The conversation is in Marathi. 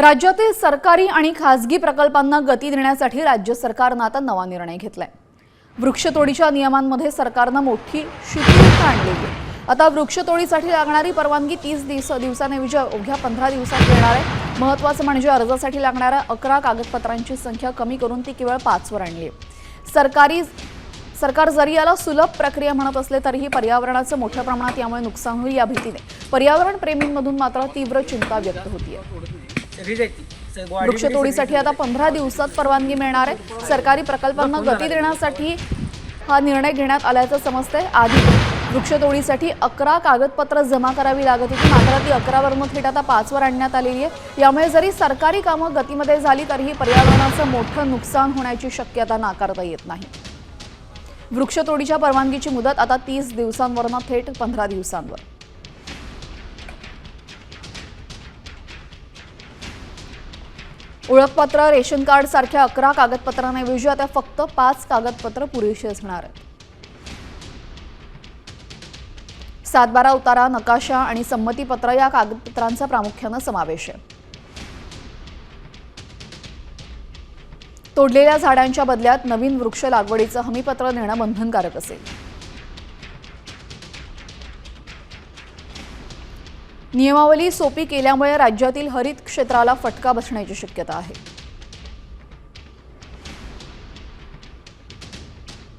राज्यातील सरकारी आणि खासगी प्रकल्पांना गती देण्यासाठी राज्य सरकारने आता नवा निर्णय घेतलाय। वृक्षतोडीच्या नियमांमध्ये सरकारने मोठी शिथिलता आणली आहे। आता वृक्षतोडीसाठी लागणारी परवानगी 30 दिवसांऐवजी अवघ्या 15 दिवसात येणार आहे। महत्त्वाचं म्हणजे अर्जासाठी लागणाऱ्या 11 कागदपत्रांची संख्या कमी करून ती केवळ 5 वर आणली आहे। सरकार जरी याला सुलभ प्रक्रिया म्हणत असले तरीही पर्यावरणाचं मोठ्या प्रमाणात यामुळे नुकसान होईल या भीतीने पर्यावरण प्रेमींमधून मात्र तीव्र चिंता व्यक्त होती आहे। वृक्षतोडीसाठी आता 15 दिवसात परवानगी मिळणार आहे। सरकारी प्रकल्पांना गती देण्यासाठी हा निर्णय घेण्यात आल्याचं समजतंय। आधी वृक्षतोडीसाठी 11 कागदपत्र जमा करावी लागत होती, मात्र ती 11 वरून थेट आता 5 वर आणण्यात आलेली आहे। यामुळे जरी सरकारी कामं गतीमध्ये झाली तरीही पर्यावरणाचं मोठं नुकसान होण्याची शक्यता नाकारता येत नाही। वृक्षतोडीच्या परवानगीची मुदत आता 30 दिवसांवरून थेट 15 दिवसांवर। ओळखपत्र, रेशन कार्ड सारख्या 11 कागदपत्रांऐवजी आता फक्त 5 कागदपत्र पुरेशी असणार आहेत। 7/12 उतारा, नकाशा आणि संमतीपत्र या कागदपत्रांचा प्रामुख्याने समावेश आहे। तोडलेल्या झाडांच्या बदल्यात नवीन वृक्ष लागवडीचं हमीपत्र देणं बंधनकारक असेल। नियमावली सोपी केल्यामुळे राज्यातील हरित क्षेत्राला फटका बसण्याची शक्यता आहे।